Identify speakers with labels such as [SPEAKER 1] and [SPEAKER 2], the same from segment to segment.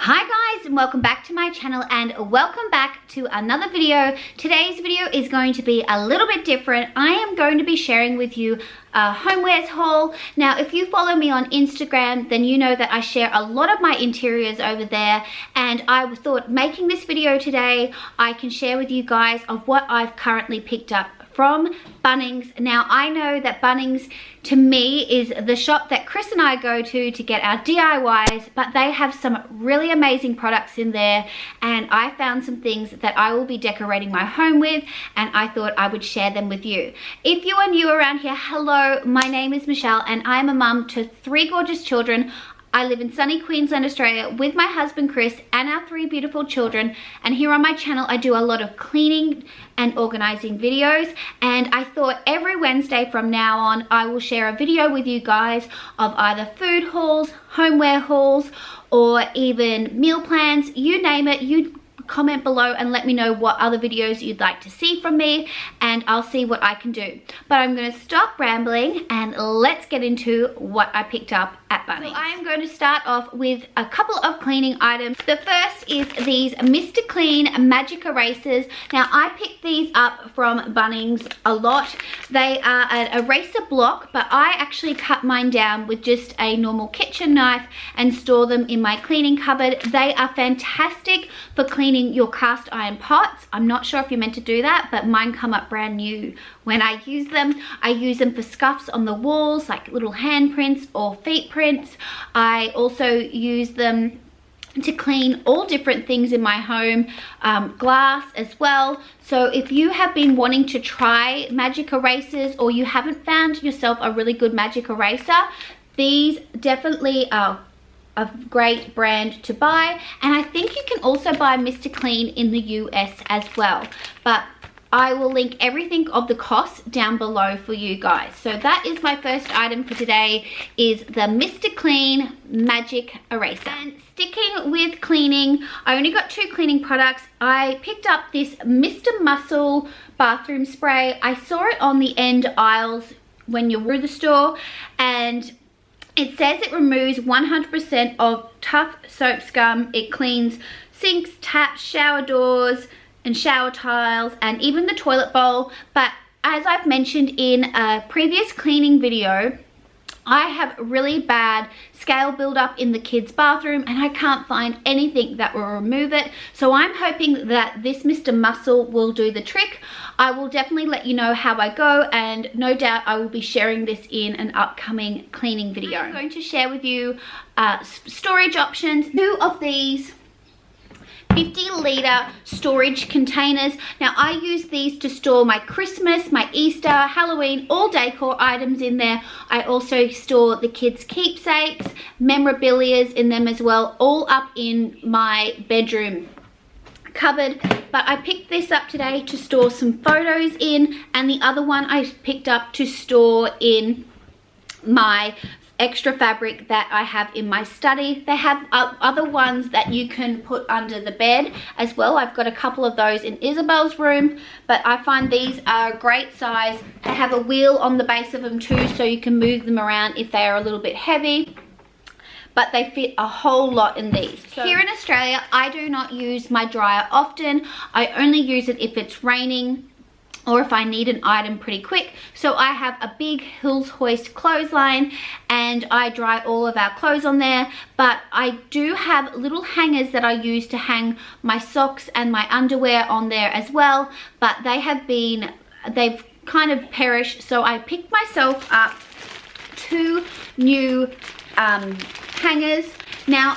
[SPEAKER 1] Hi guys, and welcome back to my channel and welcome back to another video. Today's video is going to be a little bit different. I am going to be sharing with you a Homewares haul. Now, if you follow me on Instagram, then you know that I share a lot of my interiors over there, and I thought making this video today, I can share with you guys of what I've currently picked up from Bunnings. Now, I know that Bunnings to me is the shop that Chris and I go to get our DIYs, but they have some really amazing products in there, and I found some things that I will be decorating my home with, and I thought I would share them with you. If you are new around here, hello, my name is Michelle and I'm a mum to 3 gorgeous children. I live in sunny Queensland, Australia with my husband Chris and our 3 beautiful children, and here on my channel I do a lot of cleaning and organizing videos, and I thought every Wednesday from now on I will share a video with you guys of either food hauls, homeware hauls, or even meal plans. You name it, you comment below and let me know what other videos you'd like to see from me, and I'll see what I can do. But I'm going to stop rambling and let's get into what I picked up at Bunnings. So I am going to start off with a couple of cleaning items. The first is these Mr. Clean Magic Erasers. Now, I picked these up from Bunnings a lot. They are an eraser block, but I actually cut mine down with just a normal kitchen knife and store them in my cleaning cupboard. They are fantastic for cleaning your cast iron pots. I'm not sure if you're meant to do that, but mine come up brand new when I use them. I use them for scuffs on the walls, like little handprints or feet prints. I also use them to clean all different things in my home, glass as well. So if you have been wanting to try magic erasers, or you haven't found yourself a really good magic eraser, these definitely are a great brand to buy. And I think you can also buy Mr. Clean in the US as well, but I will link everything of the costs down below for you guys. So that is my first item for today, is the Mr. Clean Magic Eraser. And sticking with cleaning, I only got 2 cleaning products. I picked up this Mr. Muscle bathroom spray. I saw it on the end aisles when you're through the store, and it says it removes 100% of tough soap scum. It cleans sinks, taps, shower doors, and shower tiles, and even the toilet bowl. But as I've mentioned in a previous cleaning video, I have really bad scale buildup in the kids' bathroom, and I can't find anything that will remove it. So I'm hoping that this Mr. Muscle will do the trick. I will definitely let you know how I go, and no doubt I will be sharing this in an upcoming cleaning video. I'm going to share with you storage options. 2 of these 50-litre storage containers. Now, I use these to store my Christmas, my Easter, Halloween, all decor items in there. I also store the kids' keepsakes, memorabilia in them as well, all up in my bedroom cupboard. But I picked this up today to store some photos in, and the other one I picked up to store in my extra fabric that I have in my study. They have other ones that you can put under the bed as well. I've got a couple of those in Isabelle's room, but I find these are a great size. They have a wheel on the base of them too, so you can move them around if they are a little bit heavy, but they fit a whole lot in these. So here in Australia, I do not use my dryer often. I only use it if it's raining or if I need an item pretty quick. So I have a big Hills Hoist clothesline, and I dry all of our clothes on there. But I do have little hangers that I use to hang my socks and my underwear on there as well, but they've kind of perished. So I picked myself up 2 new hangers. Now,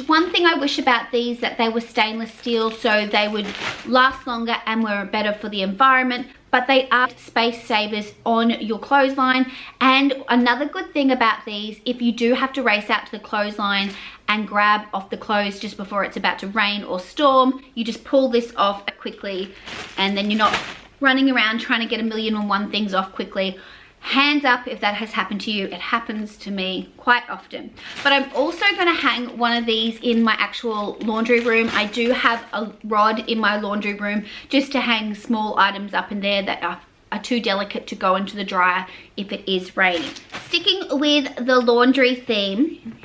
[SPEAKER 1] one thing I wish about these, that they were stainless steel so they would last longer and were better for the environment, but they are space savers on your clothesline. And another good thing about these, if you do have to race out to the clothesline and grab off the clothes just before it's about to rain or storm, you just pull this off quickly, and then you're not running around trying to get 1,000,001 things off quickly. Hands up if that has happened to you. It happens to me quite often. But I'm also going to hang one of these in my actual laundry room. I do have a rod in my laundry room just to hang small items up in there that are too delicate to go into the dryer if it is raining. Sticking with the laundry theme,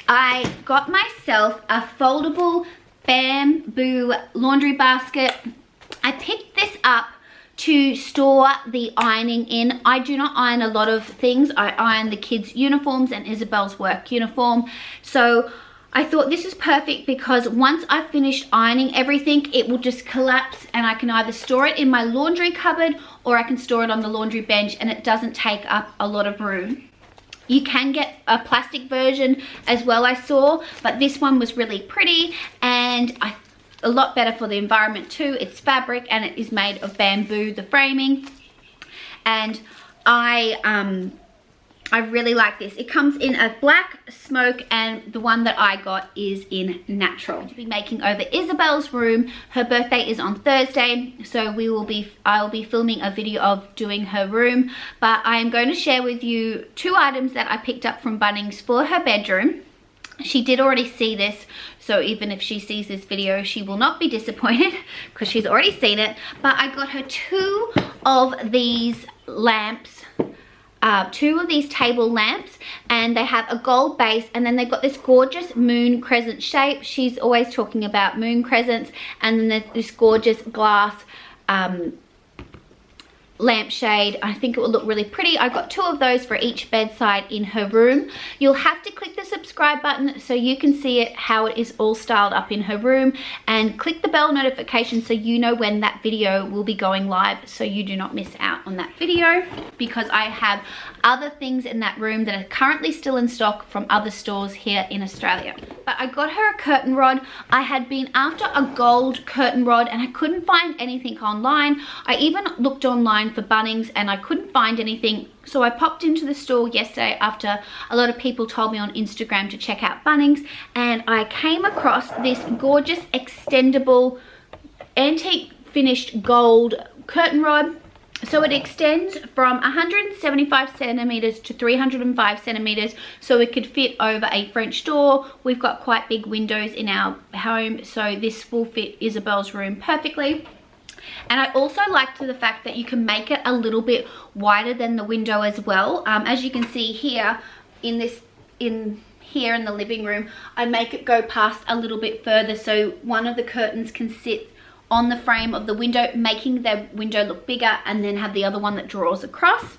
[SPEAKER 1] I got myself a foldable bamboo laundry basket. I picked this up to store the ironing in. I do not iron a lot of things. I iron the kids' uniforms and Isabelle's work uniform. So I thought this is perfect because once I've finished ironing everything, it will just collapse and I can either store it in my laundry cupboard or I can store it on the laundry bench and it doesn't take up a lot of room. You can get a plastic version as well, I saw, but this one was really pretty and a lot better for the environment too. It's fabric and it is made of bamboo, the framing, and I really like this. It comes in a black smoke and the one that I got is in natural. I'll be making over Isabelle's room. Her birthday is on Thursday, so I'll be filming a video of doing her room, but I am going to share with you 2 items that I picked up from Bunnings for her bedroom. She did already see this, so even if she sees this video, she will not be disappointed because she's already seen it. But I got her 2 of these lamps, 2 of these table lamps, and they have a gold base and then they've got this gorgeous moon crescent shape. She's always talking about moon crescents, and then there's this gorgeous glass lampshade. I think it will look really pretty. I got 2 of those for each bedside in her room. You'll have to click the subscribe button so you can see it, how it is all styled up in her room, and click the bell notification so you know when that video will be going live so you do not miss out on that video, because I have other things in that room that are currently still in stock from other stores here in Australia. But I got her a curtain rod. I had been after a gold curtain rod and I couldn't find anything online. I even looked online for Bunnings and I couldn't find anything, so I popped into the store yesterday after a lot of people told me on Instagram to check out Bunnings, and I came across this gorgeous extendable antique finished gold curtain rod. So it extends from 175 centimeters to 305 centimeters, so it could fit over a French door. We've got quite big windows in our home, so this will fit Isabelle's room perfectly. And I also liked the fact that you can make it a little bit wider than the window as well. As you can see here in here in the living room, I make it go past a little bit further so one of the curtains can sit on the frame of the window, making the window look bigger, and then have the other one that draws across.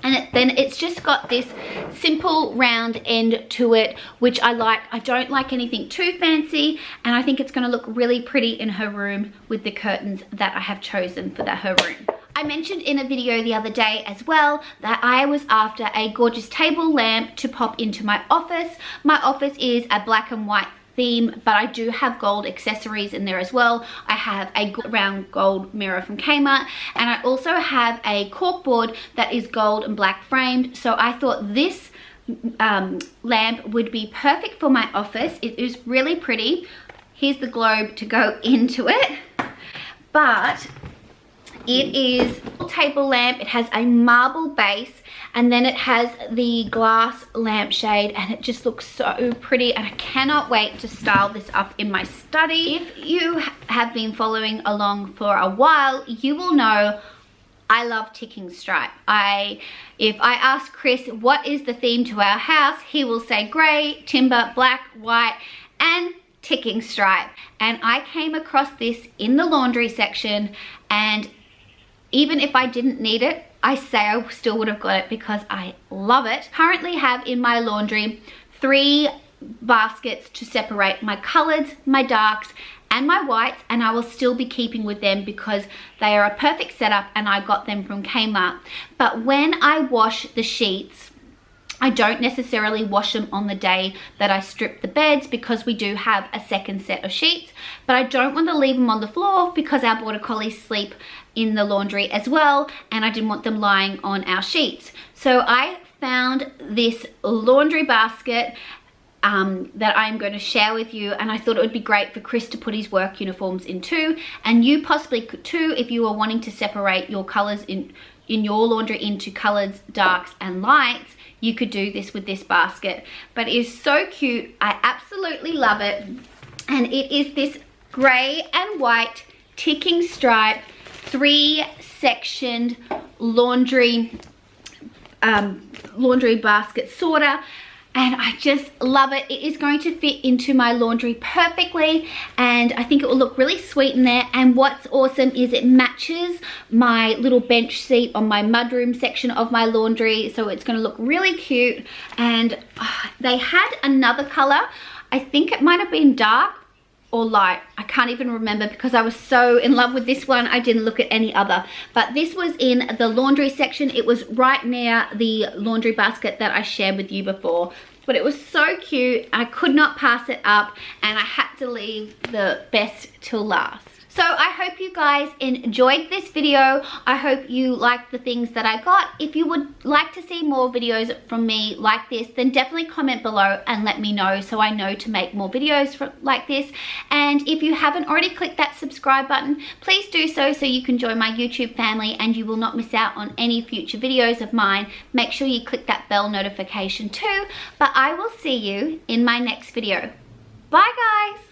[SPEAKER 1] And then it's just got this simple round end to it, which I like. I don't like anything too fancy, and I think it's going to look really pretty in her room with the curtains that I have chosen for her room. I mentioned in a video the other day as well that I was after a gorgeous table lamp to pop into my office. My office is a black and white theme, but I do have gold accessories in there as well. I have a round gold mirror from Kmart, and I also have a corkboard that is gold and black framed. So I thought this lamp would be perfect for my office. It is really pretty. Here's the globe to go into it, but it is a table lamp. It has a marble base, and then it has the glass lampshade, and it just looks so pretty, and I cannot wait to style this up in my study. If you have been following along for a while, you will know I love ticking stripe. If I ask Chris what is the theme to our house, he will say grey, timber, black, white, and ticking stripe. And I came across this in the laundry section, and even if I didn't need it, I say I still would have got it because I love it. Currently have in my laundry 3 baskets to separate my colors, my darks, and my whites, and I will still be keeping with them because they are a perfect setup and I got them from Kmart. But when I wash the sheets, I don't necessarily wash them on the day that I strip the beds because we do have a second set of sheets, but I don't want to leave them on the floor because our border collies sleep in the laundry as well, and I didn't want them lying on our sheets. So I found this laundry basket that I'm going to share with you, and I thought it would be great for Chris to put his work uniforms in too, and you possibly could too if you are wanting to separate your colors in your laundry into colors, darks, and lights. You could do this with this basket, but it is so cute. I absolutely love it, and it is this gray and white ticking stripe 3-sectioned laundry basket sorter, and I just love it. It is going to fit into my laundry perfectly, and I think it will look really sweet in there. And what's awesome is it matches my little bench seat on my mudroom section of my laundry, so it's going to look really cute. And they had another color. I think it might have been dark or light. I can't even remember because I was so in love with this one I didn't look at any other. But this was in the laundry section. It was right near the laundry basket that I shared with you before. But it was so cute. I could not pass it up, and I had to leave the best till last. So I hope you guys enjoyed this video. I hope you liked the things that I got. If you would like to see more videos from me like this, then definitely comment below and let me know so I know to make more videos like this. And if you haven't already clicked that subscribe button, please do so you can join my YouTube family and you will not miss out on any future videos of mine. Make sure you click that bell notification too. But I will see you in my next video. Bye guys!